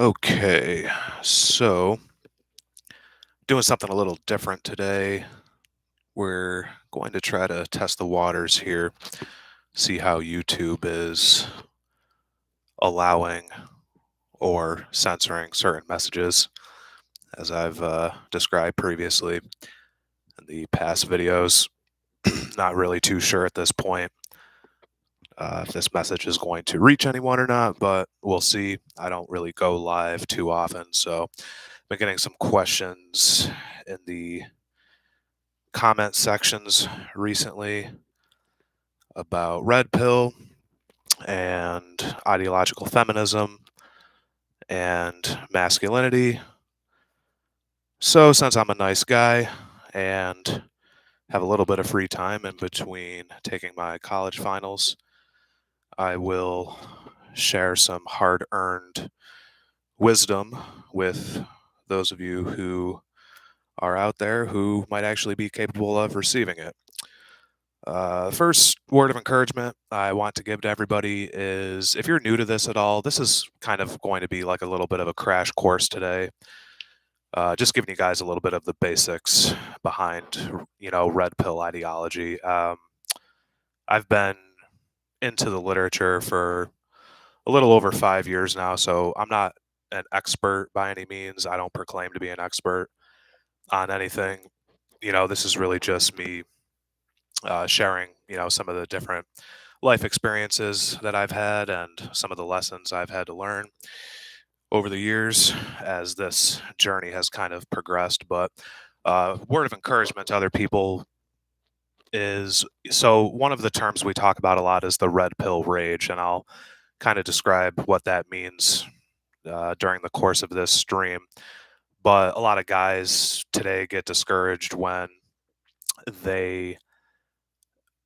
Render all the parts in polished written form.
Okay, so doing something a little different today. We're going to try to test the waters here, see how YouTube is allowing or censoring certain messages, as I've described previously in the past videos. Not really too sure at this point if this message is going to reach anyone or not, but we'll see. I don't really go live too often, so I've been getting some questions in the comment sections recently about red pill and ideological feminism and masculinity. So, since I'm a nice guy and have a little bit of free time in between taking my college finals, I will share some hard earned wisdom with those of you who are out there who might actually be capable of receiving it. First word of encouragement I want to give to everybody is if you're new to this at all, this is kind of going to be like a little bit of a crash course today. Just giving you guys a little bit of the basics behind, red pill ideology. I've been into the literature for a little over 5 years now, so I'm not an expert by any means. I don't proclaim to be an expert on anything. This is really just me sharing, some of the different life experiences that I've had and some of the lessons I've had to learn over the years as this journey has kind of progressed. But word of encouragement to other people is so one of the terms we talk about a lot is the red pill rage, and I'll kind of describe what that means during the course of this stream. But a lot of guys today get discouraged when they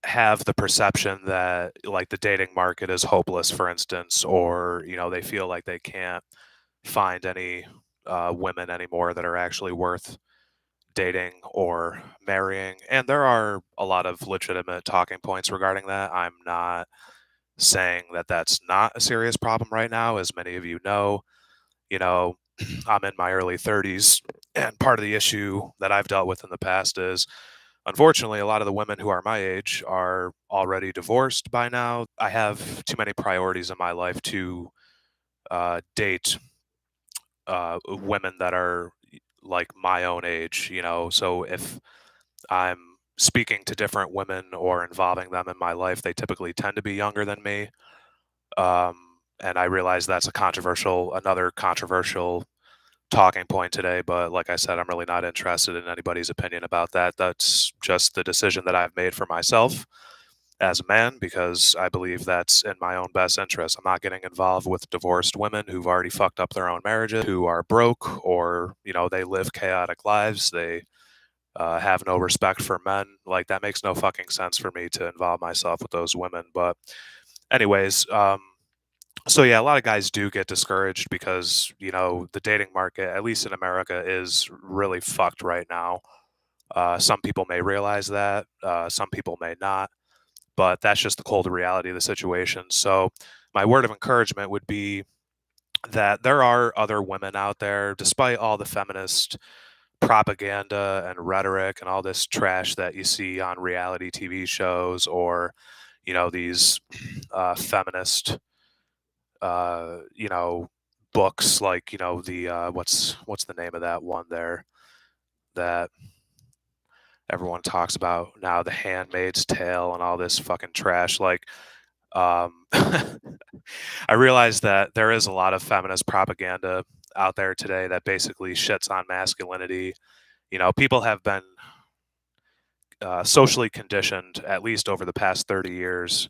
have the perception that like the dating market is hopeless, for instance, or they feel like they can't find any women anymore that are actually worth dating or marrying. And there are a lot of legitimate talking points regarding that. I'm not saying that that's not a serious problem right now. As many of you know, you know I'm in my early 30s, and part of the issue that I've dealt with in the past is, unfortunately, a lot of the women who are my age are already divorced by now. I have too many priorities in my life to date women that are like my own age, So if I'm speaking to different women or involving them in my life, they typically tend to be younger than me. Um, and I realize that's another controversial talking point today, but like I said, I'm really not interested in anybody's opinion about that. That's just the decision that I've made for myself as a man because I believe that's in my own best interest. I'm not getting involved with divorced women who've already fucked up their own marriages, who are broke, or, they live chaotic lives. They have no respect for men. Like, that makes no fucking sense for me to involve myself with those women. But, anyways, so yeah, a lot of guys do get discouraged because, the dating market, at least in America, is really fucked right now. Some people may realize that, some people may not, but that's just the cold reality of the situation. So my word of encouragement would be that there are other women out there, despite all the feminist propaganda and rhetoric and all this trash that you see on reality TV shows or, these feminist books like the what's the name of that one there that everyone talks about now, The Handmaid's Tale and all this fucking trash. Like, I realize that there is a lot of feminist propaganda out there today that basically shits on masculinity. People have been socially conditioned, at least over the past 30 years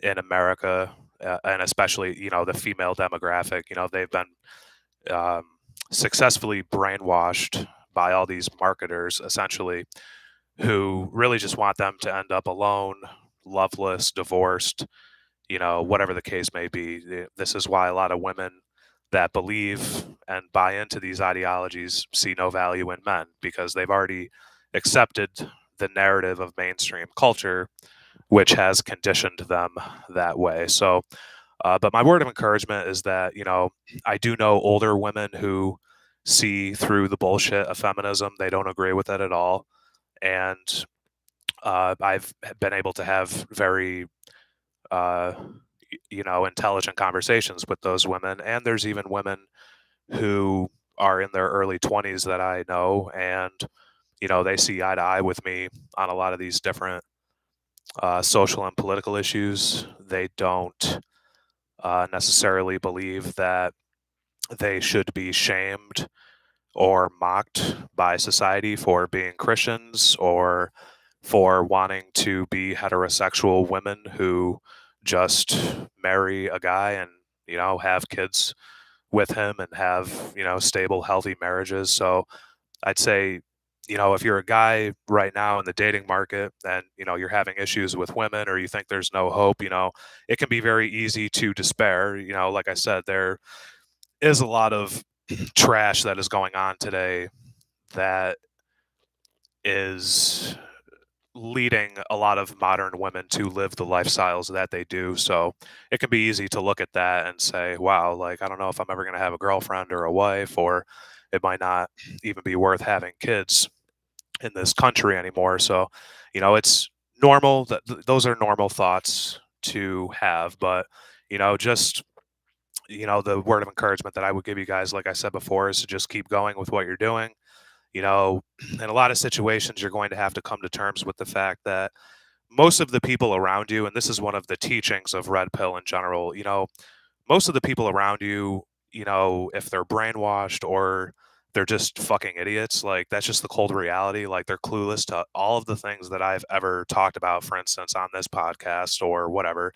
in America, and especially, the female demographic. They've been um, successfully brainwashed by all these marketers, essentially, who really just want them to end up alone, loveless, divorced, whatever the case may be. This is why a lot of women that believe and buy into these ideologies see no value in men because they've already accepted the narrative of mainstream culture, which has conditioned them that way. So, But my word of encouragement is that, I do know older women who see through the bullshit of feminism. They don't agree with it at all. And I've been able to have very, uh, intelligent conversations with those women. And there's even women who are in their early 20s that I know, and, they see eye to eye with me on a lot of these different social and political issues. They don't necessarily believe that they should be shamed or mocked by society for being Christians or for wanting to be heterosexual women who just marry a guy and, have kids with him and have, stable, healthy marriages. So I'd say, if you're a guy right now in the dating market and, you're having issues with women or you think there's no hope, it can be very easy to despair. Like I said, there is a lot of trash that is going on today that is leading a lot of modern women to live the lifestyles that they do. So it can be easy to look at that and say, wow, like, I don't know if I'm ever going to have a girlfriend or a wife, or it might not even be worth having kids in this country anymore. So, it's normal that those are normal thoughts to have, but, just, the word of encouragement that I would give you guys, like I said before, is to just keep going with what you're doing. In a lot of situations, you're going to have to come to terms with the fact that most of the people around you, and this is one of the teachings of Red Pill in general, most of the people around you, if they're brainwashed or they're just fucking idiots, like that's just the cold reality. Like they're clueless to all of the things that I've ever talked about, for instance, on this podcast or whatever.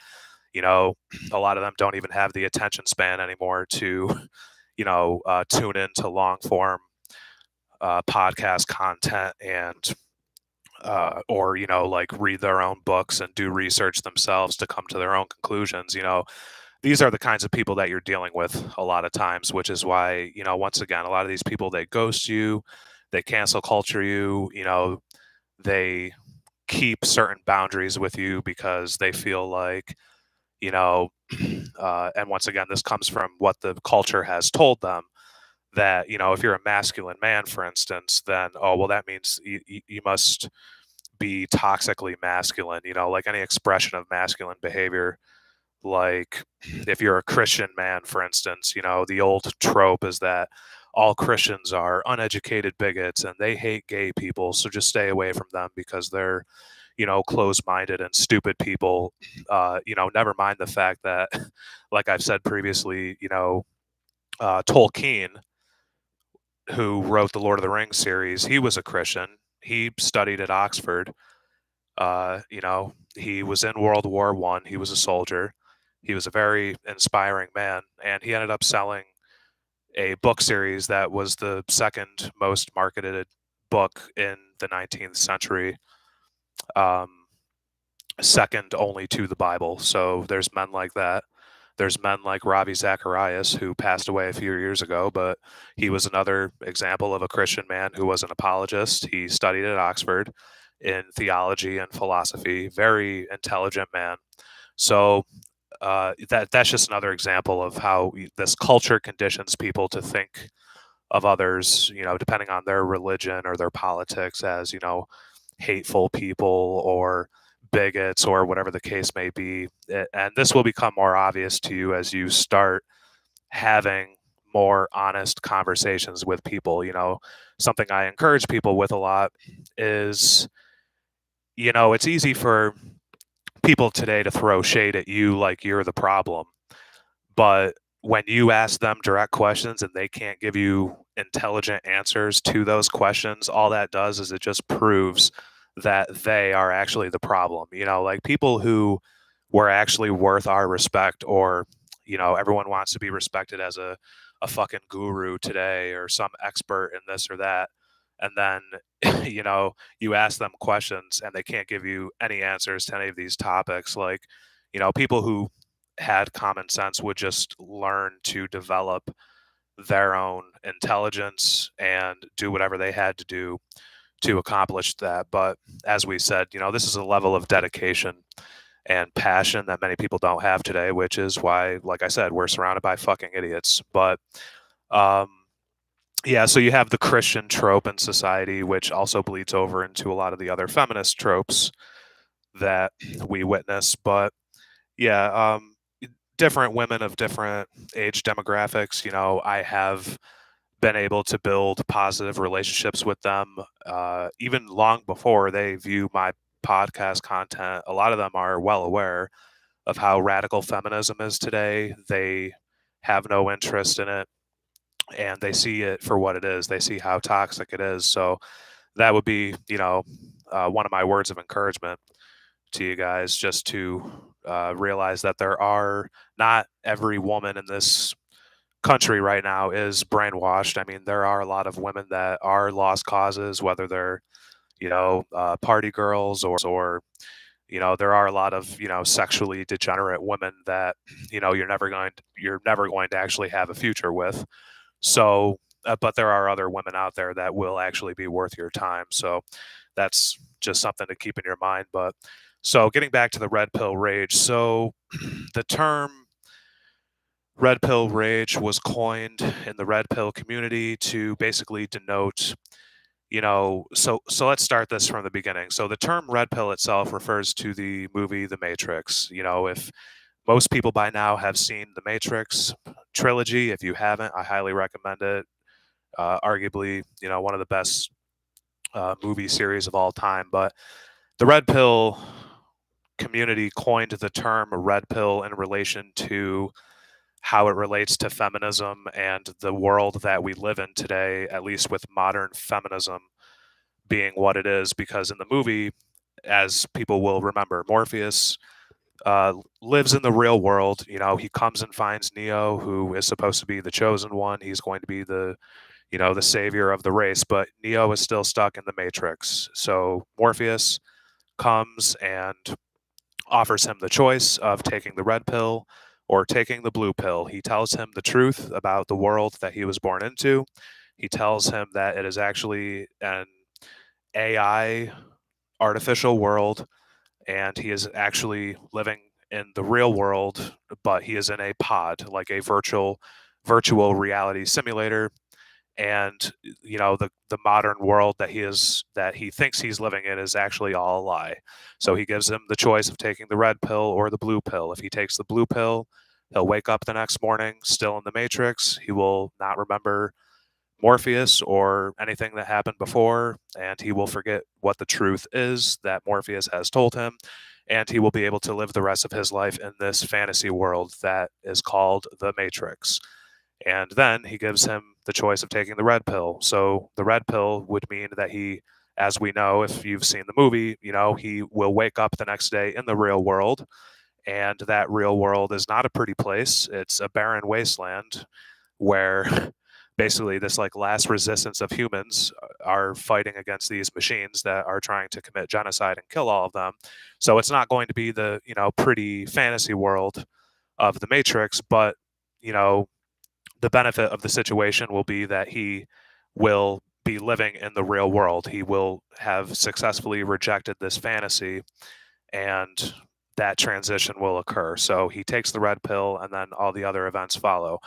You know, a lot of them don't even have the attention span anymore to, tune into long form podcast content and or like read their own books and do research themselves to come to their own conclusions. These are the kinds of people that you're dealing with a lot of times, which is why, once again, a lot of these people, they ghost you, they cancel culture you, they keep certain boundaries with you because they feel like, you know and once again, this comes from what the culture has told them, that, if you're a masculine man, for instance, then, oh, well, that means you must be toxically masculine, like any expression of masculine behavior. Like if you're a Christian man, for instance, the old trope is that all Christians are uneducated bigots and they hate gay people. So just stay away from them because they're, closed minded and stupid people. Never mind the fact that, like I've said previously, Tolkien, who wrote the Lord of the Rings series, he was a Christian. He studied at Oxford. He was in World War One. He was a soldier. He was a very inspiring man, and he ended up selling a book series that was the second most marketed book in the 19th century, um, second only to the Bible. So there's men like that. There's men like Ravi Zacharias, who passed away a few years ago, but he was another example of a Christian man who was an apologist. He studied at Oxford in theology and philosophy. Very intelligent man. So that's just another example of how this culture conditions people to think of others, depending on their religion or their politics, as, hateful people or bigots or whatever the case may be. And this will become more obvious to you as you start having more honest conversations with people. Something I encourage people with a lot is, it's easy for people today to throw shade at you like you're the problem. But when you ask them direct questions and they can't give you intelligent answers to those questions, all that does is it just proves that they are actually the problem. Like people who were actually worth our respect, or, everyone wants to be respected as a fucking guru today or some expert in this or that. And then, you ask them questions and they can't give you any answers to any of these topics. Like, people who had common sense would just learn to develop their own intelligence and do whatever they had to do to accomplish that. But as we said, this is a level of dedication and passion that many people don't have today, which is why, like I said, we're surrounded by fucking idiots. But um, yeah, so you have the Christian trope in society, which also bleeds over into a lot of the other feminist tropes that we witness. But yeah, different women of different age demographics. I have been able to build positive relationships with them, even long before they view my podcast content. A lot of them are well aware of how radical feminism is today. They have no interest in it, and they see it for what it is. They see how toxic it is. So that would be, one of my words of encouragement to you guys, just to realize that there are not every woman in this country right now is brainwashed. I mean, there are a lot of women that are lost causes, whether they're, party girls or, there are a lot of, sexually degenerate women that, you're never going to actually have a future with. So, but there are other women out there that will actually be worth your time. So that's just something to keep in your mind. But so getting back to the red pill rage. So the term red pill rage was coined in the red pill community to basically denote, so let's start this from the beginning. So the term red pill itself refers to the movie The Matrix. If most people by now have seen the Matrix trilogy, if you haven't, I highly recommend it. Arguably, one of the best movie series of all time. But the red pill community coined the term red pill in relation to how it relates to feminism and the world that we live in today, at least with modern feminism being what it is. Because in the movie, as people will remember, Morpheus lives in the real world. He comes and finds Neo, who is supposed to be the chosen one. He's going to be the savior of the race, but Neo is still stuck in the Matrix. So Morpheus comes and offers him the choice of taking the red pill or taking the blue pill. He tells him the truth about the world that he was born into. He tells him that it is actually an AI artificial world, and he is actually living in the real world, but he is in a pod, like a virtual reality simulator. And the modern world that he thinks he's living in is actually all a lie. So he gives him the choice of taking the red pill or the blue pill. If he takes the blue pill, he'll wake up the next morning still in the Matrix. He will not remember Morpheus or anything that happened before, and he will forget what the truth is that Morpheus has told him, and he will be able to live the rest of his life in this fantasy world that is called the Matrix. And then he gives him the choice of taking the red pill. So the red pill would mean that he, as we know, if you've seen the movie, he will wake up the next day in the real world. And that real world is not a pretty place. It's a barren wasteland where basically this like last resistance of humans are fighting against these machines that are trying to commit genocide and kill all of them. So it's not going to be the, pretty fantasy world of the Matrix, but, you know, the benefit of the situation will be that he will be living in the real world. He will have successfully rejected this fantasy, and that transition will occur. So he takes the red pill, and then all the other events follow.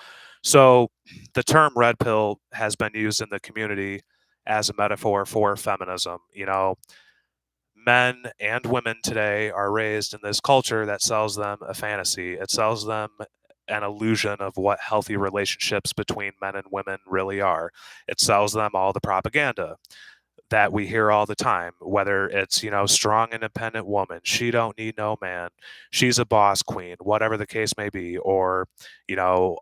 So the term red pill has been used in the community as a metaphor for feminism. Men and women today are raised in this culture that sells them a fantasy. It sells them an illusion of what healthy relationships between men and women really are. It sells them all the propaganda that we hear all the time, whether it's, strong, independent woman, she don't need no man, she's a boss queen, whatever the case may be, or,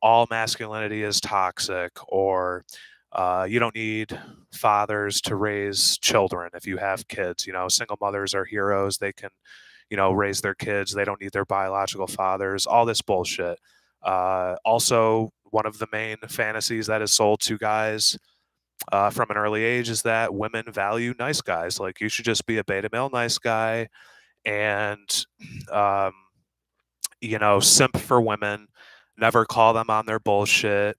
all masculinity is toxic, or you don't need fathers to raise children if you have kids. Single mothers are heroes. They can, raise their kids. They don't need their biological fathers, all this bullshit. Also, one of the main fantasies that is sold to guys from an early age is that women value nice guys. Like, you should just be a beta male nice guy and, um, simp for women, never call them on their bullshit,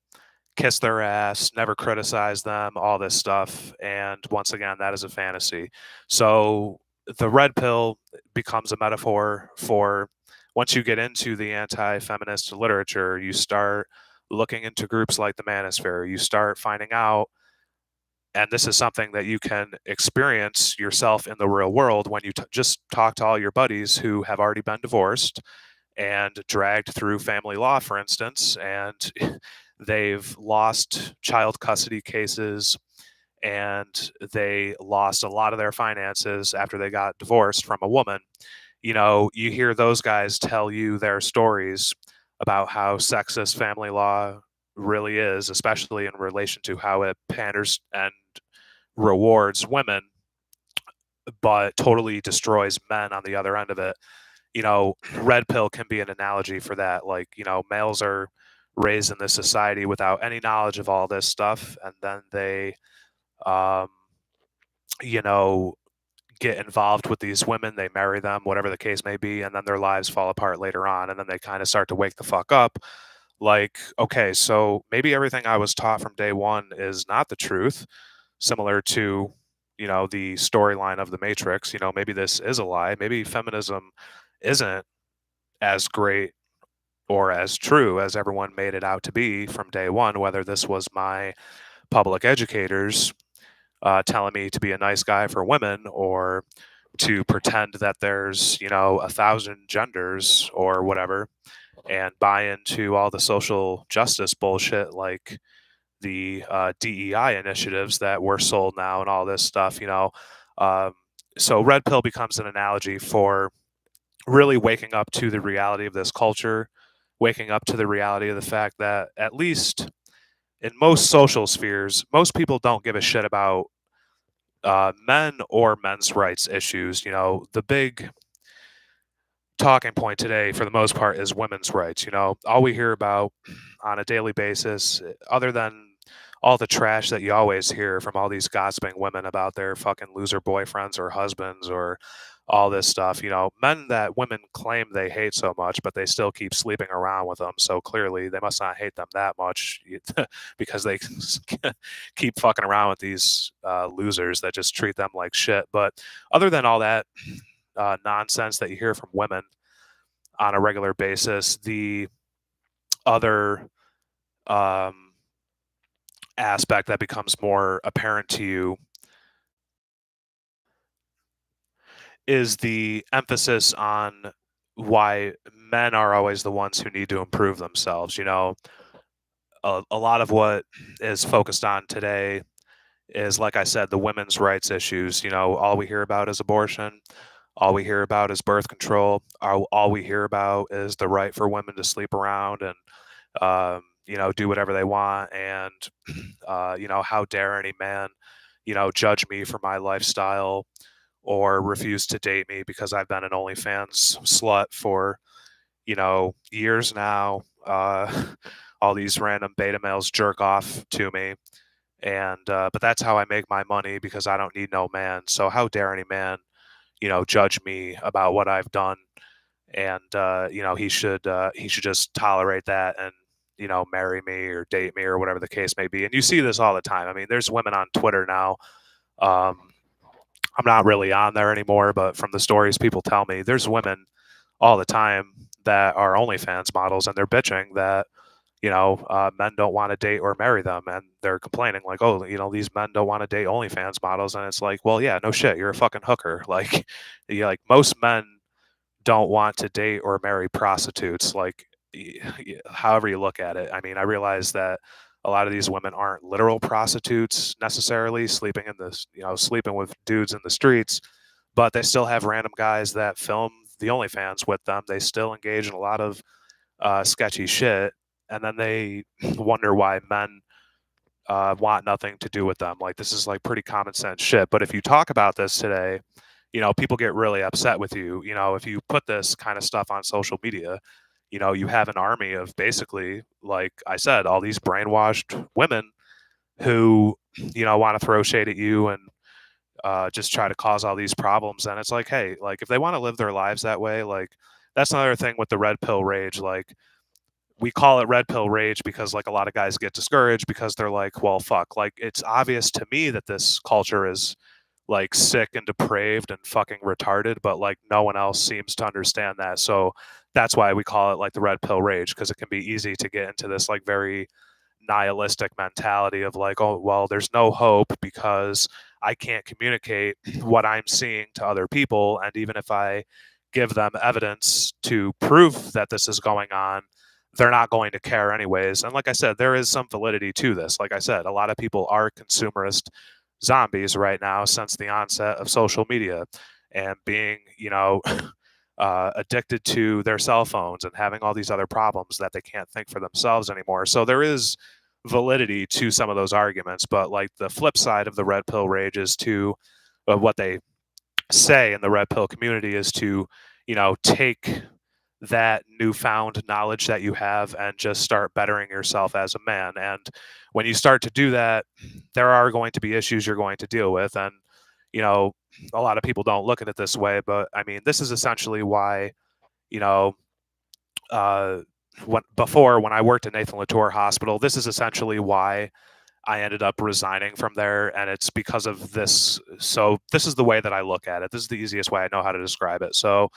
kiss their ass, never criticize them, all this stuff. And once again, that is a fantasy. So the red pill becomes a metaphor for, once you get into the anti-feminist literature, you start looking into groups like the Manosphere, you start finding out, and this is something that you can experience yourself in the real world when you just talk to all your buddies who have already been divorced and dragged through family law, for instance, and they've lost child custody cases and they lost a lot of their finances after they got divorced from a woman. You hear those guys tell you their stories about how sexist family law really is, especially in relation to how it panders and rewards women, but totally destroys men on the other end of it. Red pill can be an analogy for that. Like, males are raised in this society without any knowledge of all this stuff, and then they, um, you know, get involved with these women, they marry them, whatever the case may be, and then their lives fall apart later on, and then they kind of start to wake the fuck up. Like, okay, so maybe everything I was taught from day one is not the truth, similar to, the storyline of the Matrix. Maybe this is a lie. Maybe feminism isn't as great or as true as everyone made it out to be from day one, whether this was my public educators telling me to be a nice guy for women, or to pretend that there's, 1,000 genders or whatever, and buy into all the social justice bullshit like the DEI initiatives that we're sold now and all this stuff. Um, so red pill becomes an analogy for really waking up to the reality of this culture, waking up to the reality of the fact that, at least in most social spheres, most people don't give a shit about men or men's rights issues. The big talking point today, for the most part, is women's rights. All we hear about on a daily basis, other than all the trash that you always hear from all these gossiping women about their fucking loser boyfriends or husbands or all this stuff. Men that women claim they hate so much, but they still keep sleeping around with them. So clearly they must not hate them that much because they keep fucking around with these losers that just treat them like shit. But other than all that nonsense that you hear from women on a regular basis, the other um, aspect that becomes more apparent to you is the emphasis on why men are always the ones who need to improve themselves. A lot of what is focused on today is, like I said, the women's rights issues. All we hear about is abortion. All we hear about is birth control. All we hear about is the right for women to sleep around and, do whatever they want. And, how dare any man, judge me for my lifestyle or refuse to date me because I've been an OnlyFans slut for, years now. All these random beta males jerk off to me. And, but that's how I make my money because I don't need no man. So how dare any man, judge me about what I've done, and he should just tolerate that and marry me or date me or whatever the case may be. And you see this all the time. I mean, there's women on Twitter now. Um, I'm not really on there anymore, but from the stories people tell me, there's women all the time that are OnlyFans models, and they're bitching that men don't want to date or marry them, and they're complaining like, oh, these men don't want to date OnlyFans models, and it's like, well, yeah, no shit, you're a fucking hooker. Like, like most men don't want to date or marry prostitutes. Like, however you look at it. I mean, I realize that a lot of these women aren't literal prostitutes necessarily, sleeping in this, sleeping with dudes in the streets, but they still have random guys that film the OnlyFans with them. They still engage in a lot of sketchy shit, and then they wonder why men want nothing to do with them. Like, this is like pretty common sense shit. But if you talk about this today, people get really upset with you. If you put this kind of stuff on social media, you have an army of, basically, like I said, all these brainwashed women who, want to throw shade at you and just try to cause all these problems. And it's like, hey, like, if they want to live their lives that way, like, that's another thing with the red pill rage. Like, we call it red pill rage because, like, a lot of guys get discouraged because they're like, well, fuck, like, it's obvious to me that this culture is like sick and depraved and fucking retarded, but like no one else seems to understand that. So that's why we call it like the red pill rage, because it can be easy to get into this like very nihilistic mentality of like, oh, well, there's no hope because I can't communicate what I'm seeing to other people. And even if I give them evidence to prove that this is going on, they're not going to care anyways. And like I said, there is some validity to this. Like I said, a lot of people are consumerist zombies right now since the onset of social media and being, addicted to their cell phones and having all these other problems that they can't think for themselves anymore. So there is validity to some of those arguments, but like the flip side of the red pill rage is to what they say in the red pill community is to, take that newfound knowledge that you have and just start bettering yourself as a man. And when you start to do that, there are going to be issues you're going to deal with. And, you know, a lot of people don't look at it this way, but I mean, this is essentially why, you know, uh, when I worked at Nathan Latour Hospital, this is essentially why I ended up resigning from there, and it's because of this. So this is the way that I look at it. This is the easiest way I know how to describe it. So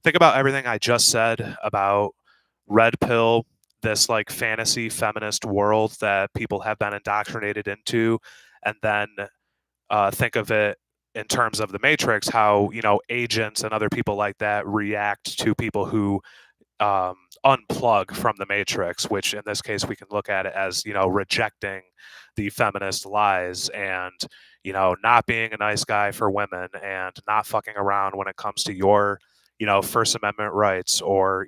think about everything I just said about red pill, this like fantasy feminist world that people have been indoctrinated into, and then think of it in terms of the Matrix, how agents and other people like that react to people who unplug from the matrix, which in this case we can look at it as rejecting the feminist lies and not being a nice guy for women and not fucking around when it comes to your First Amendment rights, or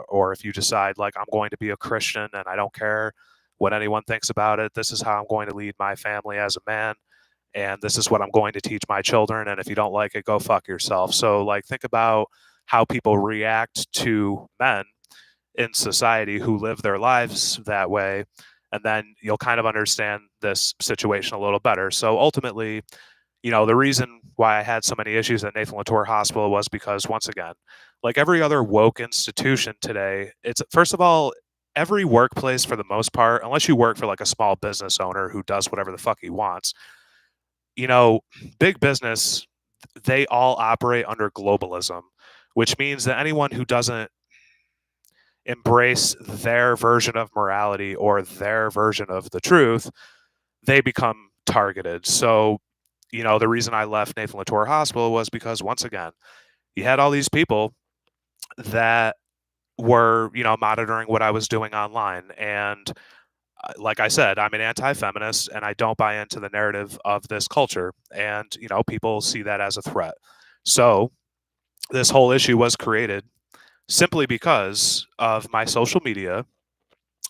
or if you decide like I'm going to be a Christian and I don't care what anyone thinks about it, this is how I'm going to lead my family as a man, and this is what I'm going to teach my children, and if you don't like it, go fuck yourself. So like think about how people react to men in society who live their lives that way, and then you'll kind of understand this situation a little better. So ultimately, the reason why I had so many issues at Nathan Latour Hospital was because, once again, like every other woke institution today, it's first of all, every workplace for the most part, unless you work for like a small business owner who does whatever the fuck he wants, you know, big business, they all operate under globalism, which means that anyone who doesn't embrace their version of morality or their version of the truth, they become targeted. So, the reason I left Nathan Latour Hospital was because, once again, you had all these people that were, monitoring what I was doing online. And like I said, I'm an anti-feminist and I don't buy into the narrative of this culture. And, people see that as a threat. So this whole issue was created simply because of my social media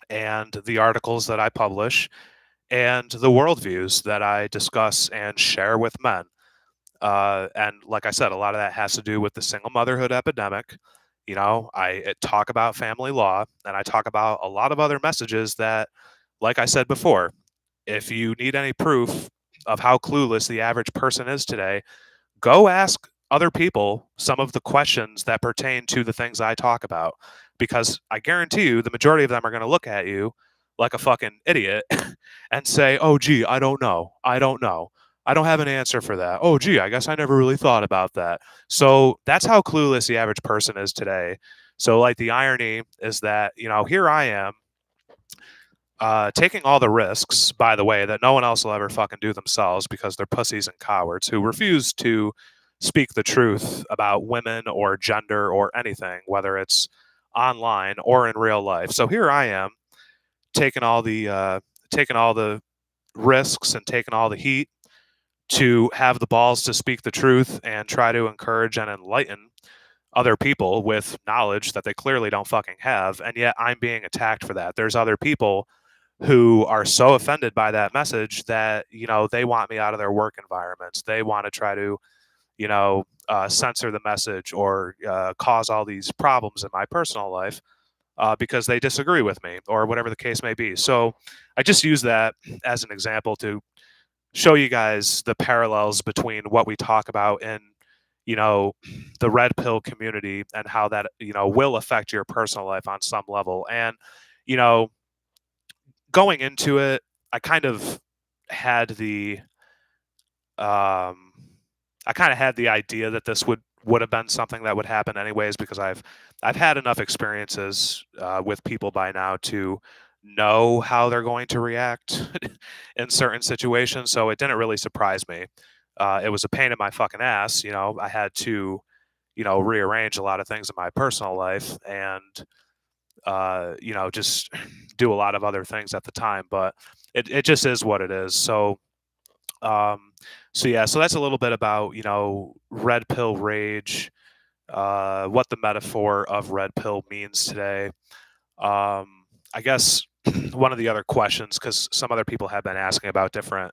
and the articles that I publish and the worldviews that I discuss and share with men. And like I said, a lot of that has to do with the single motherhood epidemic. I talk about family law and I talk about a lot of other messages that, like I said before, if you need any proof of how clueless the average person is today, go ask other people some of the questions that pertain to the things I talk about. Because I guarantee you, the majority of them are going to look at you like a fucking idiot and say, oh, gee, I don't know. I don't know. I don't have an answer for that. Oh, gee, I guess I never really thought about that. So that's how clueless the average person is today. So, like, the irony is that, here I am taking all the risks, by the way, that no one else will ever fucking do themselves because they're pussies and cowards who refuse to speak the truth about women or gender or anything, whether it's online or in real life. So here I am taking all the risks and taking all the heat to have the balls to speak the truth and try to encourage and enlighten other people with knowledge that they clearly don't fucking have, and yet I'm being attacked for that. There's other people who are so offended by that message that they want me out of their work environments. They want to try to censor the message or cause all these problems in my personal life because they disagree with me or whatever the case may be. So I just use that as an example to show you guys the parallels between what we talk about in the red pill community and how that will affect your personal life on some level. And you know going into it, I kind of had the I kind of had the idea that this would have been something that would happen anyways, because I've had enough experiences with people by now to know how they're going to react in certain situations. So it didn't really surprise me. It was a pain in my fucking ass. I had to, rearrange a lot of things in my personal life and, just do a lot of other things at the time. But it just is what it is. Um, so yeah, so that's a little bit about, red pill rage, what the metaphor of red pill means today. I guess one of the other questions, because some other people have been asking about different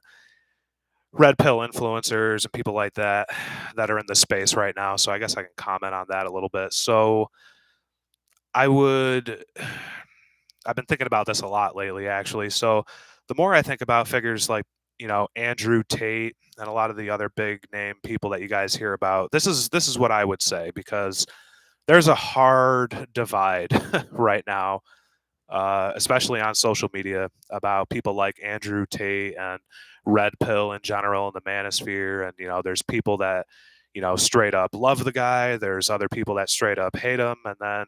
red pill influencers and people like that that are in the space right now. So I guess I can comment on that a little bit. So I would, I've been thinking about this a lot lately, actually. So the more I think about figures like, Andrew Tate and a lot of the other big name people that you guys hear about, this is what I would say, because there's a hard divide right now, especially on social media, about people like Andrew Tate and red pill in general in the manosphere. And there's people that straight up love the guy. There's other people that straight up hate him, and then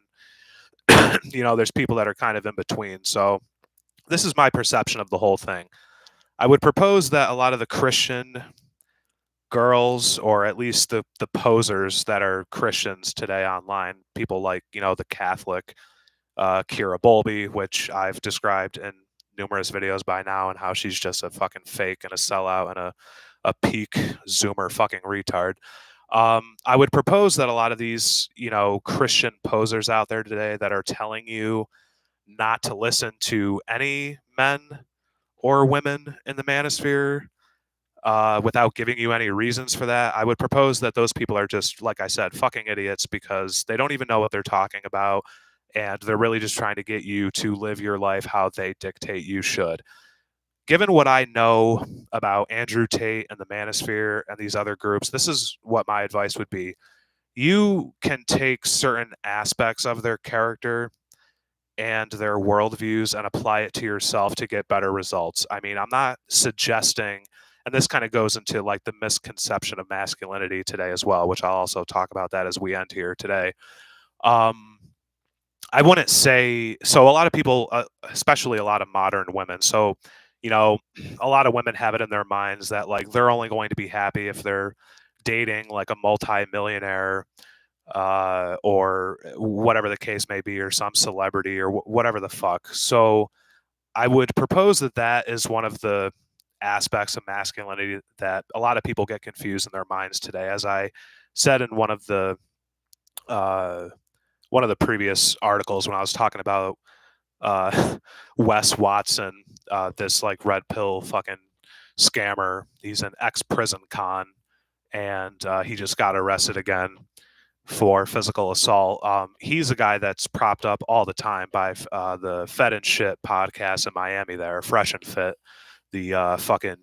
there's people that are kind of in between. So this is my perception of the whole thing. I would propose that a lot of the Christian girls, or at least the posers that are Christians today online, people like, the Catholic Kira Bowlby, which I've described in numerous videos by now, and how she's just a fucking fake and a sellout and a peak Zoomer fucking retard. I would propose that a lot of these, Christian posers out there today that are telling you not to listen to any men or women in the manosphere without giving you any reasons for that, I would propose that those people are just, like I said, fucking idiots, because they don't even know what they're talking about, and they're really just trying to get you to live your life how they dictate you should. Given what I know about Andrew Tate and the manosphere and these other groups, this is what my advice would be. You can take certain aspects of their character and their worldviews and apply it to yourself to get better results. I mean, I'm not suggesting, and this kind of goes into like the misconception of masculinity today as well, which I'll also talk about that as we end here today. I wouldn't say so. A lot of people, especially a lot of modern women, so a lot of women have it in their minds that like they're only going to be happy if they're dating like a multi-millionaire, or whatever the case may be, or some celebrity, or whatever the fuck. So I would propose that that is one of the aspects of masculinity that a lot of people get confused in their minds today. As I said in uh, one of the previous articles when I was talking about Wes Watson, this like red pill fucking scammer. He's an ex-prison con, and he just got arrested again for physical assault. He's a guy that's propped up all the time by the Fed and Shit podcast in Miami there, Fresh and Fit, the fucking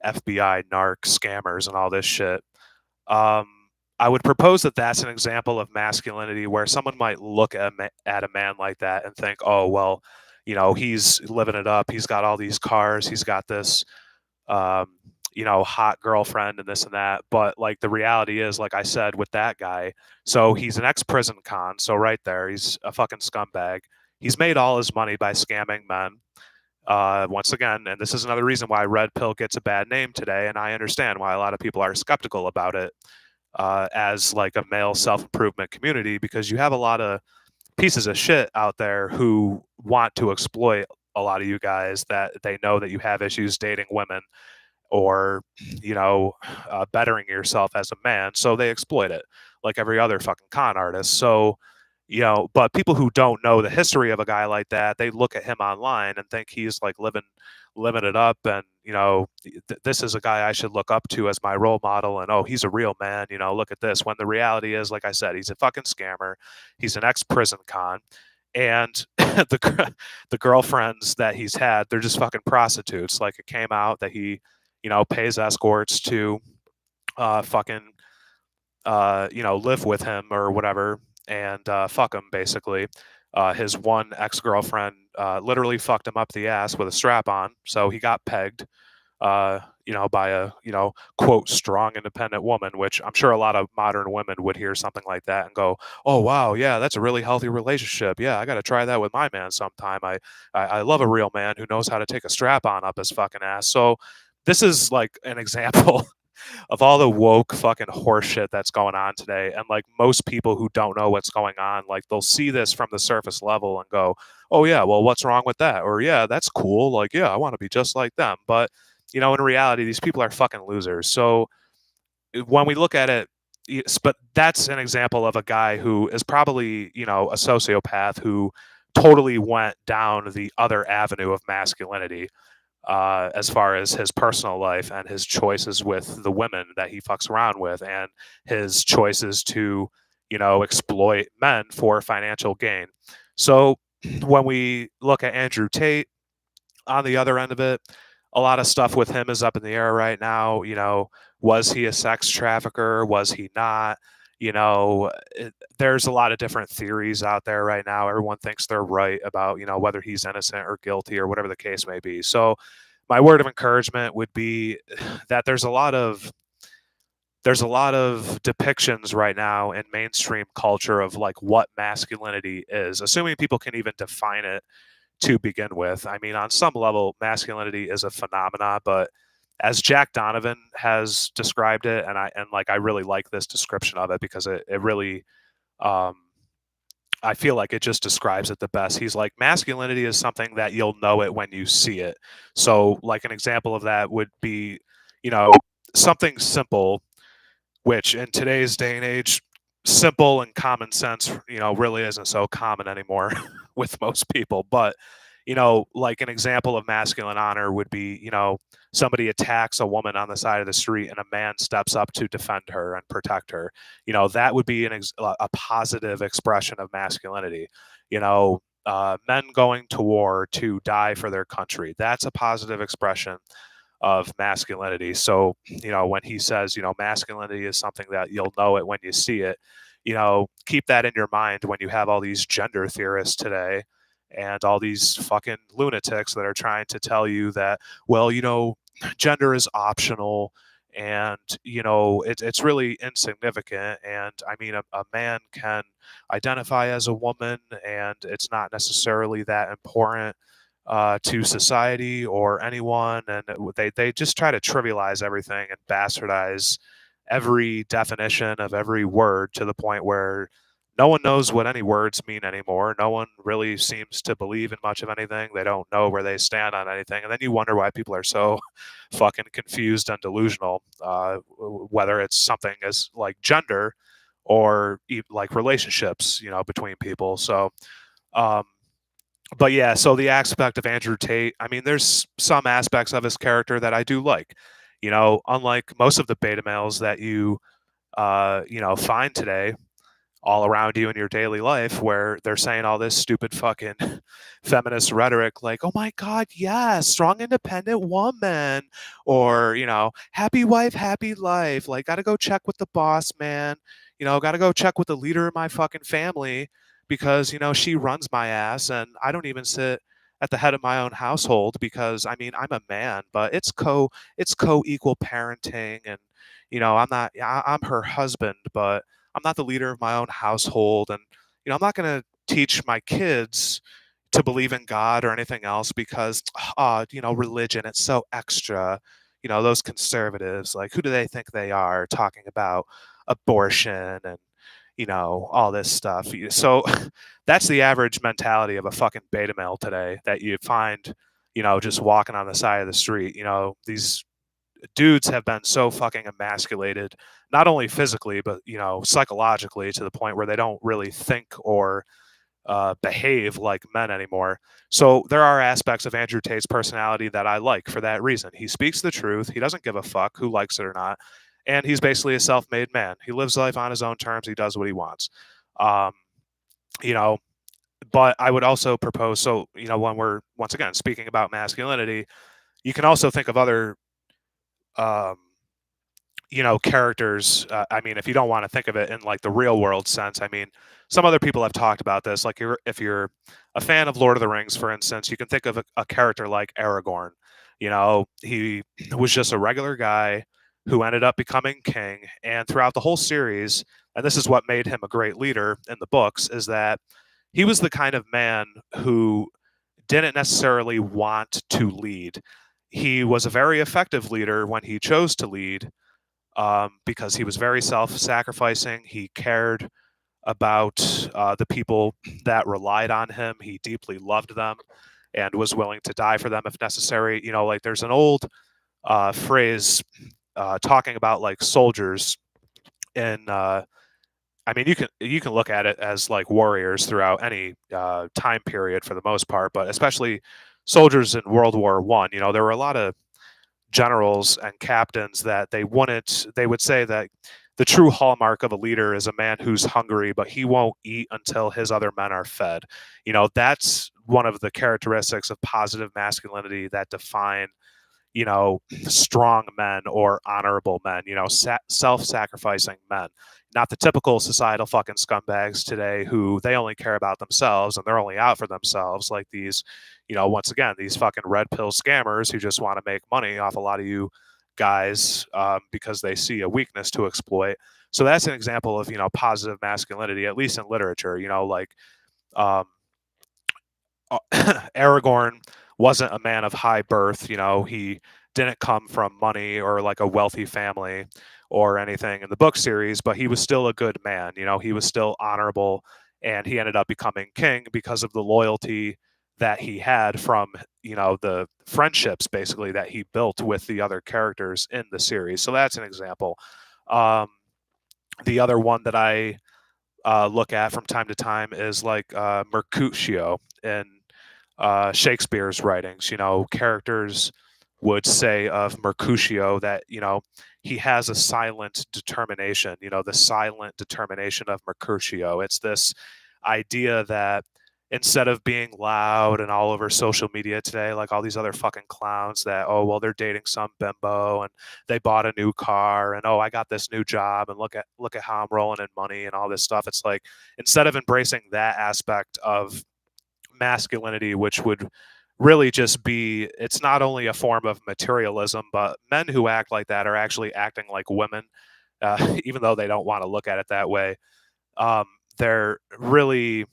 FBI narc scammers and all this shit. Um, I would propose that that's an example of masculinity, where someone might look at a man like that and think, oh, well, he's living it up. He's got all these cars. He's got this um, hot girlfriend and this and that. But like the reality is, like I said, with that guy, so he's an ex-prison con. So right there, he's a fucking scumbag. He's made all his money by scamming men. Once again, and this is another reason why red pill gets a bad name today, and I understand why a lot of people are skeptical about it as like a male self-improvement community, because you have a lot of pieces of shit out there who want to exploit a lot of you guys that they know that you have issues dating women, or bettering yourself as a man, so they exploit it like every other fucking con artist. So but people who don't know the history of a guy like that, they look at him online and think he's like living it up, and this is a guy I should look up to as my role model, and oh, he's a real man, look at this, when the reality is, like I said, he's a fucking scammer. He's an ex-prison con, and the girlfriends that he's had, they're just fucking prostitutes. Like, it came out that he pays escorts to fucking live with him or whatever, and fuck him, basically. His one ex-girlfriend literally fucked him up the ass with a strap on, so he got pegged. by a, quote, strong, independent woman, which I'm sure a lot of modern women would hear something like that and go, oh, wow, yeah, that's a really healthy relationship. Yeah, I got to try that with my man sometime. I love a real man who knows how to take a strap on up his fucking ass. So this is like an example of all the woke fucking horseshit that's going on today. And like most people who don't know what's going on, like they'll see this from the surface level and go, oh, yeah, well, what's wrong with that? Or, yeah, that's cool. Like, yeah, I want to be just like them. But, in reality, these people are fucking losers. So when we look at it, but that's an example of a guy who is probably, a sociopath who totally went down the other avenue of masculinity, as far as his personal life and his choices with the women that he fucks around with, and his choices to, exploit men for financial gain. So when we look at Andrew Tate on the other end of it, a lot of stuff with him is up in the air right now. Was he a sex trafficker? Was he not? There's a lot of different theories out there right now. Everyone thinks they're right about, whether he's innocent or guilty or whatever the case may be. So my word of encouragement would be that there's a lot of depictions right now in mainstream culture of like what masculinity is, assuming people can even define it to begin with. I mean, on some level, masculinity is a phenomena, but as Jack Donovan has described it, and I really like this description of it because it really, um, I feel like it just describes it the best. He's like, masculinity is something that you'll know it when you see it. So, like an example of that would be, you know, something simple, which in today's day and age, simple and common sense, really isn't so common anymore with most people. But, like an example of masculine honor would be, somebody attacks a woman on the side of the street and a man steps up to defend her and protect her. That would be a positive expression of masculinity. Men going to war to die for their country. That's a positive expression of masculinity. So, when he says, masculinity is something that you'll know it when you see it, keep that in your mind when you have all these gender theorists today and all these fucking lunatics that are trying to tell you that, well, gender is optional and, it's really insignificant. And I mean, a man can identify as a woman and it's not necessarily that important to society or anyone, and they just try to trivialize everything and bastardize every definition of every word to the point where no one knows what any words mean anymore. No one really seems to believe in much of anything. They don't know where they stand on anything, and then you wonder why people are so fucking confused and delusional. Whether it's something as like gender or like relationships, between people. So. Um, but yeah, so the aspect of Andrew Tate, I mean, there's some aspects of his character that I do like. Unlike most of the beta males that you find today all around you in your daily life, where they're saying all this stupid fucking feminist rhetoric, like, "Oh my God, yes, strong, independent woman," or "happy wife, happy life." Like, gotta go check with the boss man. Gotta go check with the leader of my fucking family because she runs my ass and I don't even sit at the head of my own household because I mean I'm a man, but it's co equal parenting, and I'm her husband, but I'm not the leader of my own household, and I'm not going to teach my kids to believe in God or anything else because religion, it's so extra. Those conservatives, like, who do they think they are talking about abortion and all this stuff. So that's the average mentality of a fucking beta male today that you find, just walking on the side of the street. These dudes have been so fucking emasculated, not only physically, but, psychologically, to the point where they don't really think or behave like men anymore. So there are aspects of Andrew Tate's personality that I like for that reason. He speaks the truth. He doesn't give a fuck who likes it or not. And he's basically a self-made man. He lives life on his own terms. He does what he wants. Um, you know, but I would also propose, so, when we're once again speaking about masculinity, you can also think of other um, characters. I mean, if you don't want to think of it in like the real world sense, I mean, some other people have talked about this. Like, if you're a fan of Lord of the Rings, for instance, you can think of a character like Aragorn. He was just a regular guy who ended up becoming king. And throughout the whole series, and this is what made him a great leader in the books, is that he was the kind of man who didn't necessarily want to lead. He was a very effective leader when he chose to lead, because he was very self-sacrificing. He cared about the people that relied on him. He deeply loved them and was willing to die for them if necessary. Like there's an old phrase talking about like soldiers in. I mean, you can look at it as like warriors throughout any time period for the most part, but especially soldiers in World War I. There were a lot of generals and captains that they would say that the true hallmark of a leader is a man who's hungry, but he won't eat until his other men are fed. That's one of the characteristics of positive masculinity that define strong men or honorable men, self-sacrificing men, not the typical societal fucking scumbags today who they only care about themselves and they're only out for themselves, like these, once again, these fucking red pill scammers who just want to make money off a lot of you guys because they see a weakness to exploit. So that's an example of, positive masculinity, at least in literature, like um, Aragorn wasn't a man of high birth. He didn't come from money or like a wealthy family or anything in the book series, but he was still a good man. He was still honorable, and he ended up becoming king because of the loyalty that he had from the friendships basically that he built with the other characters in the series. So that's an example. Um, the other one that I look at from time to time is like Mercutio in Shakespeare's writings. Characters would say of Mercutio that, he has a silent determination, the silent determination of Mercutio. It's this idea that instead of being loud and all over social media today, like all these other fucking clowns that, oh, well, they're dating some bimbo and they bought a new car and, oh, I got this new job and look at how I'm rolling in money and all this stuff. It's like, instead of embracing that aspect of masculinity, which would really just be, it's not only a form of materialism, but men who act like that are actually acting like women, even though they don't want to look at it that way. They're really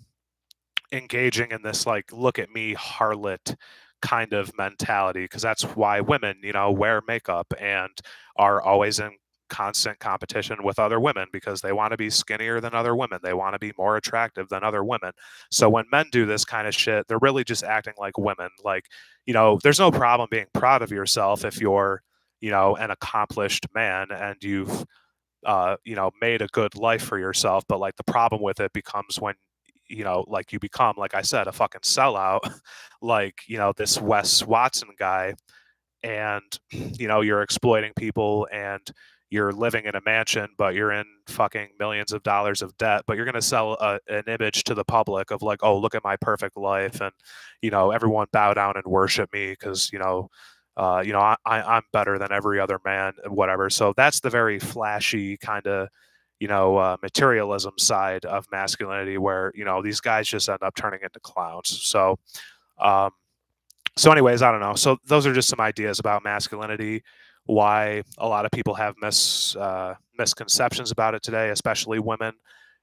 engaging in this like look at me harlot kind of mentality, because that's why women wear makeup and are always in constant competition with other women, because they want to be skinnier than other women, they want to be more attractive than other women. So when men do this kind of shit, they're really just acting like women. Like, there's no problem being proud of yourself if you're an accomplished man and you've made a good life for yourself. But like the problem with it becomes when like you become, like I said, a fucking sellout, like this Wes Watson guy, and you're exploiting people and you're living in a mansion, but you're in fucking millions of dollars of debt, but you're going to sell an image to the public of like, oh, look at my perfect life, and everyone bow down and worship me because I'm better than every other man and whatever. So that's the very flashy kind of materialism side of masculinity, where these guys just end up turning into clowns. Um, so anyways, I don't know. So those are just some ideas about masculinity, why a lot of people have misconceptions about it today, especially women.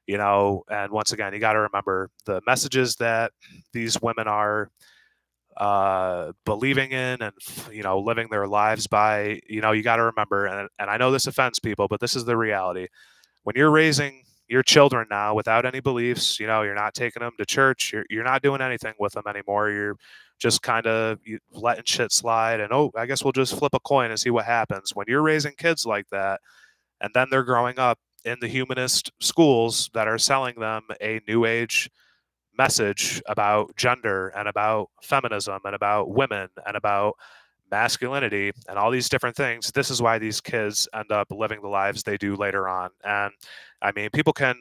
And once again, you got to remember the messages that these women are believing in and living their lives by. You got to remember, and I know this offends people, but this is the reality. When you're raising your children now without any beliefs, you're not taking them to church, you're not doing anything with them anymore, you're just kind of letting shit slide, and oh, I guess we'll just flip a coin and see what happens. When you're raising kids like that, and then they're growing up in the humanist schools that are selling them a new age message about gender and about feminism and about women and about masculinity and all these different things, this is why these kids end up living the lives they do later on. And I mean, people can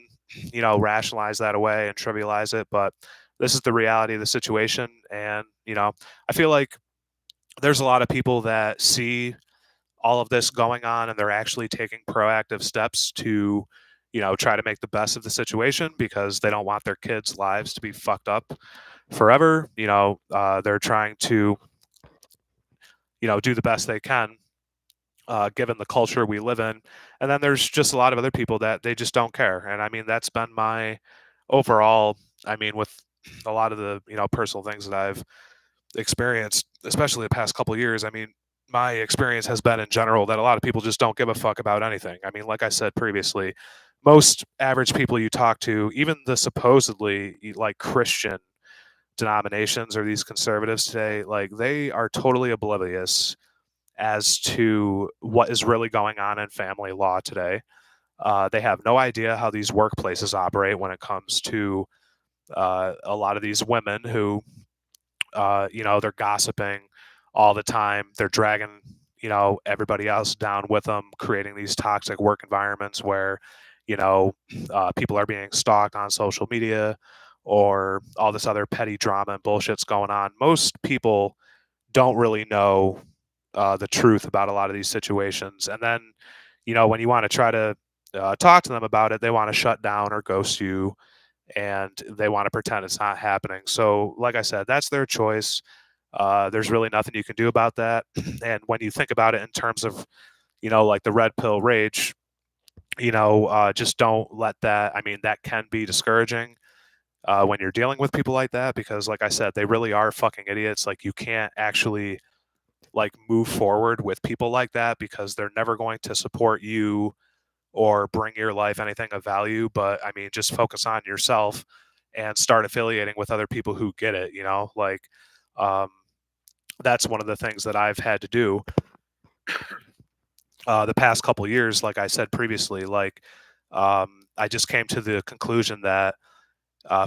rationalize that away and trivialize it, but this is the reality of the situation. And I feel like there's a lot of people that see all of this going on and they're actually taking proactive steps to try to make the best of the situation, because they don't want their kids' lives to be fucked up forever. They're trying to do the best they can, given the culture we live in. And then there's just a lot of other people that they just don't care. And I mean, that's been my overall, I mean, with a lot of the, personal things that I've experienced, especially the past couple of years. I mean, my experience has been in general that a lot of people just don't give a fuck about anything. I mean, like I said previously, most average people you talk to, even the supposedly like Christian denominations or these conservatives today, like they are totally oblivious as to what is really going on in family law today. They have no idea how these workplaces operate when it comes to a lot of these women who, they're gossiping all the time. They're dragging, everybody else down with them, creating these toxic work environments where, people are being stalked on social media or all this other petty drama and bullshit's going on. Most people don't really know the truth about a lot of these situations. And then, when you want to try to talk to them about it, they want to shut down or ghost you, and they want to pretend it's not happening. So, like I said, that's their choice. There's really nothing you can do about that. And when you think about it in terms of, like the red pill rage, just don't let that. I mean, that can be discouraging when you're dealing with people like that, because, like I said, they really are fucking idiots. Like, you can't actually like move forward with people like that because they're never going to support you or bring your life anything of value. But I mean, just focus on yourself and start affiliating with other people who get it, like um, that's one of the things that I've had to do the past couple years. Like I said previously, like I just came to the conclusion that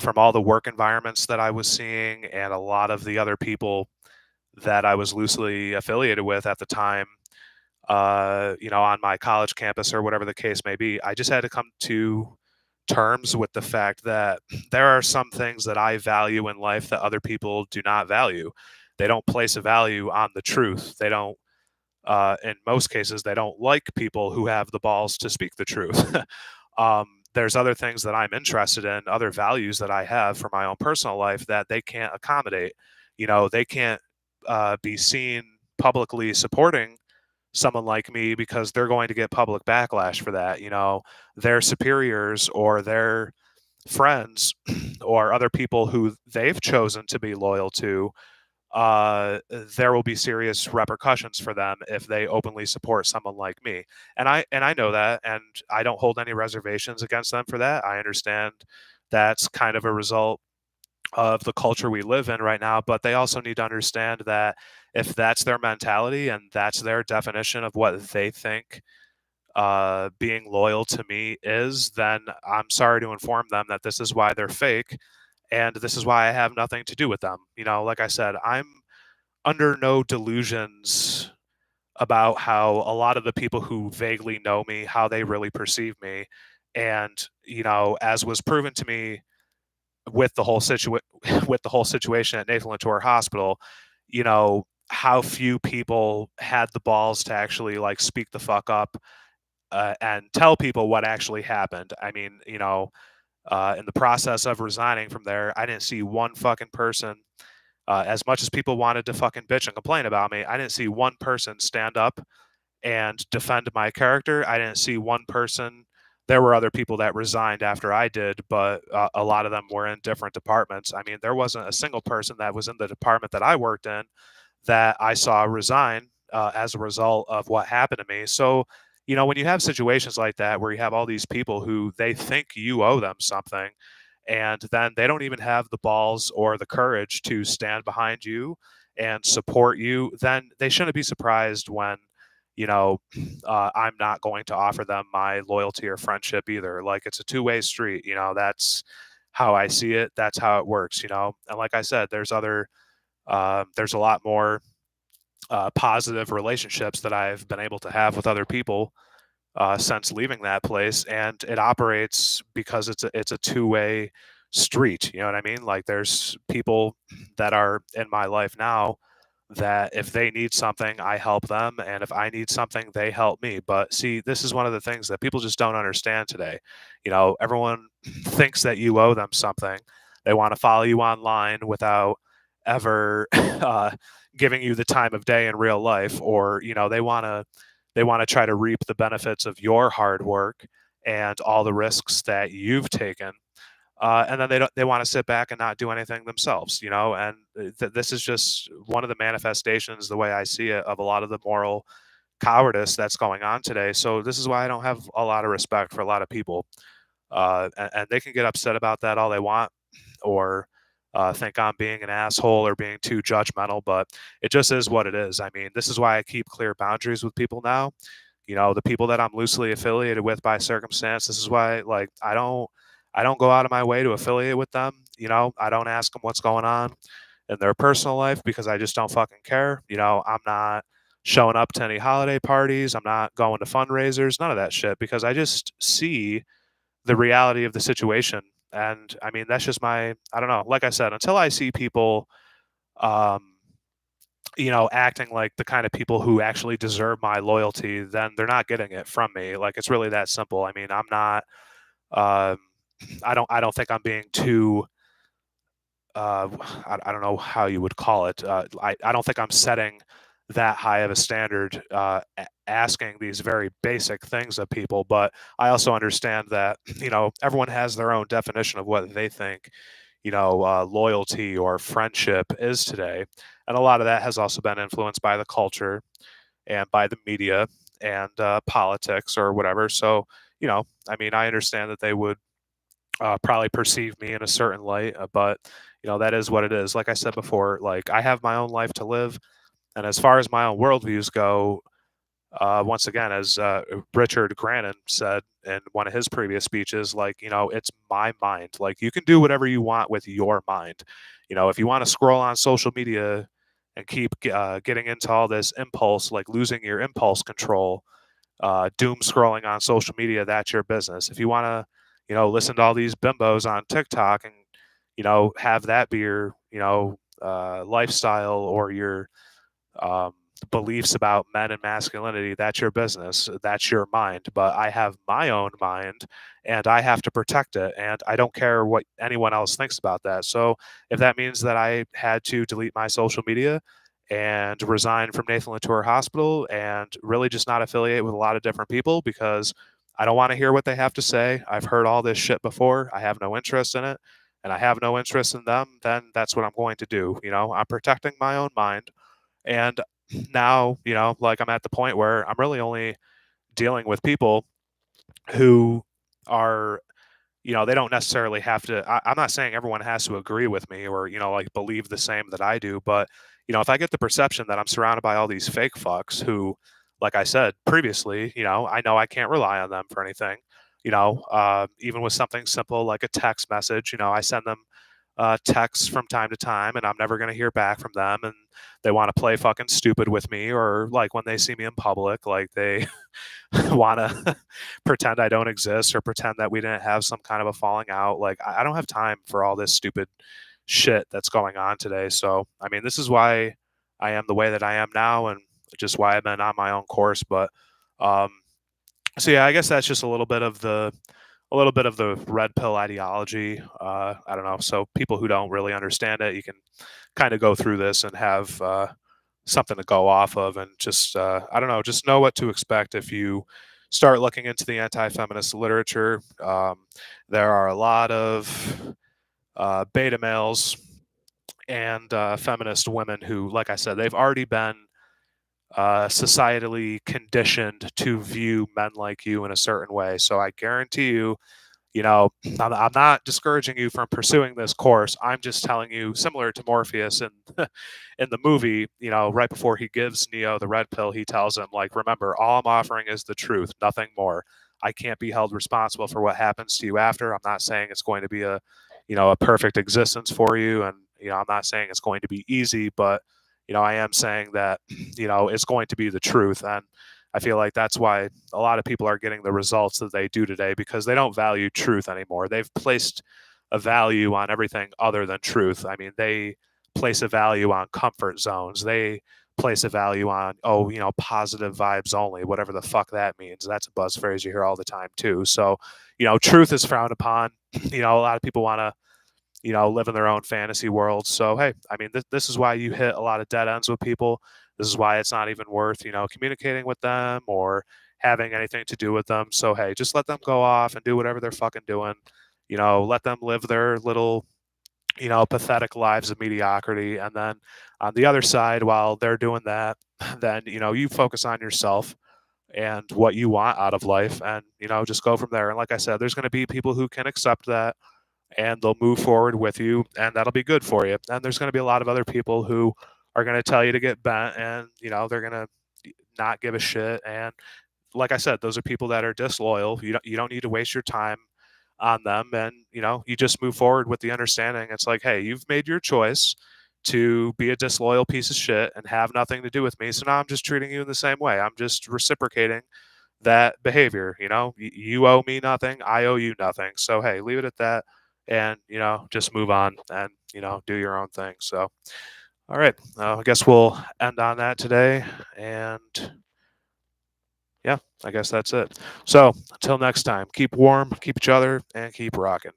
from all the work environments that I was seeing and a lot of the other people that I was loosely affiliated with at the time, on my college campus or whatever the case may be, I just had to come to terms with the fact that there are some things that I value in life that other people do not value. They don't place a value on the truth. They don't, in most cases, they don't like people who have the balls to speak the truth. There's other things that I'm interested in, other values that I have for my own personal life that they can't accommodate. They can't be seen publicly supporting someone like me because they're going to get public backlash for that. Their superiors or their friends or other people who they've chosen to be loyal to, there will be serious repercussions for them if they openly support someone like me. And I know that, and I don't hold any reservations against them for that. I understand that's kind of a result of the culture we live in right now, but they also need to understand that if that's their mentality and that's their definition of what they think being loyal to me is, then I'm sorry to inform them that this is why they're fake and this is why I have nothing to do with them. Like I said, I'm under no delusions about how a lot of the people who vaguely know me, how they really perceive me. And, as was proven to me with the whole with the whole situation at Nathan Latour Hospital, how few people had the balls to actually like speak the fuck up and tell people what actually happened. I mean, in the process of resigning from there, I didn't see one fucking person. As much as people wanted to fucking bitch and complain about me, I didn't see one person stand up and defend my character. I didn't see one person. There were other people that resigned after I did, but a lot of them were in different departments. I mean, there wasn't a single person that was in the department that I worked in that I saw resign as a result of what happened to me. So, when you have situations like that where you have all these people who they think you owe them something, and then they don't even have the balls or the courage to stand behind you and support you, then they shouldn't be surprised when, you know, I'm not going to offer them my loyalty or friendship either. Like, it's a two-way street. That's how I see it. That's how it works. And like I said, there's a lot more positive relationships that I've been able to have with other people since leaving that place, and it operates because it's a two-way street. You know what I mean? Like, there's people that are in my life now that if they need something, I help them, and if I need something, they help me. But see, this is one of the things that people just don't understand today. Everyone thinks that you owe them something. They want to follow you online without ever giving you the time of day in real life, or they want to try to reap the benefits of your hard work and all the risks that you've taken, and then they want to sit back and not do anything themselves, and this is just one of the manifestations, the way I see it, of a lot of the moral cowardice that's going on today. So this is why I don't have a lot of respect for a lot of people, and they can get upset about that all they want, or think I'm being an asshole or being too judgmental, but it just is what it is. I mean, this is why I keep clear boundaries with people now. The people that I'm loosely affiliated with by circumstance. This is why, like, I don't go out of my way to affiliate with them. I don't ask them what's going on in their personal life because I just don't fucking care. I'm not showing up to any holiday parties. I'm not going to fundraisers, none of that shit, because I just see the reality of the situation. And I mean, that's just I don't know. Like I said, until I see people, um, acting like the kind of people who actually deserve my loyalty, then they're not getting it from me. Like, it's really that simple. I mean, I'm not, um, I don't think I'm being too, I don't know how you would call it. I don't think I'm setting that high of a standard, asking these very basic things of people. But I also understand that, everyone has their own definition of what they think, loyalty or friendship is today. And a lot of that has also been influenced by the culture and by the media and politics or whatever. So, I mean, I understand that they would probably perceive me in a certain light, but that is what it is. Like I said before, like, I have my own life to live, and as far as my own worldviews go, once again, as Richard Grannon said in one of his previous speeches, like, it's my mind. Like, you can do whatever you want with your mind. If you want to scroll on social media and keep getting into all this impulse, like losing your impulse control, doom scrolling on social media, that's your business. If you want to, listen to all these bimbos on TikTok and, have that be your, lifestyle, or your um, beliefs about men and masculinity, that's your business. That's your mind. But I have my own mind, and I have to protect it. And I don't care what anyone else thinks about that. So if that means that I had to delete my social media and resign from Nathan Latour Hospital and really just not affiliate with a lot of different people because I don't want to hear what they have to say. I've heard all this shit before. I have no interest in it, and I have no interest in them. Then that's what I'm going to do. I'm protecting my own mind. And now, like, I'm at the point where I'm really only dealing with people who are, they don't necessarily have to. I'm not saying everyone has to agree with me or, like, believe the same that I do. But, if I get the perception that I'm surrounded by all these fake fucks who, like I said previously, I know I can't rely on them for anything. Even with something simple like a text message, I send them texts from time to time, and I'm never going to hear back from them. And they want to play fucking stupid with me, or like when they see me in public, like they want to pretend I don't exist or pretend that we didn't have some kind of a falling out. Like, I don't have time for all this stupid shit that's going on today. So, I mean, this is why I am the way that I am now, and just why I've been on my own course. But, um, so yeah, I guess that's just a little bit of the red pill ideology. I don't know. So people who don't really understand it, you can kind of go through this and have something to go off of, and just I don't know, just know what to expect if you start looking into the anti-feminist literature. There are a lot of beta males and feminist women who, like I said, they've already been societally conditioned to view men like you in a certain way. So I guarantee you, I'm not discouraging you from pursuing this course. I'm just telling you, similar to Morpheus in in the movie, right before he gives Neo the red pill, he tells him, like, remember, all I'm offering is the truth, nothing more. I can't be held responsible for what happens to you after. I'm not saying it's going to be a perfect existence for you, and I'm not saying it's going to be easy, but I am saying that it's going to be the truth. And I feel like that's why a lot of people are getting the results that they do today, because they don't value truth anymore. They've placed a value on everything other than truth. I mean, they place a value on comfort zones. They place a value on, positive vibes only, whatever the fuck that means. That's a buzz phrase you hear all the time too. So, truth is frowned upon. A lot of people want to, live in their own fantasy world. So, hey, I mean, this is why you hit a lot of dead ends with people. This is why it's not even worth, communicating with them or having anything to do with them. So, hey, just let them go off and do whatever they're fucking doing. Let them live their little, pathetic lives of mediocrity. And then on the other side, while they're doing that, then, you focus on yourself and what you want out of life and, just go from there. And like I said, there's going to be people who can accept that and they'll move forward with you and that'll be good for you. And there's going to be a lot of other people who are going to tell you to get bent and, they're going to not give a shit. And like I said, those are people that are disloyal. You don't need to waste your time on them. And, you just move forward with the understanding. It's like, hey, you've made your choice to be a disloyal piece of shit and have nothing to do with me. So now I'm just treating you in the same way. I'm just reciprocating that behavior. You owe me nothing. I owe you nothing. So, hey, leave it at that and, just move on and, do your own thing. So, all right. I guess we'll end on that today. And yeah, I guess that's it. So until next time, keep warm, keep each other, and keep rocking.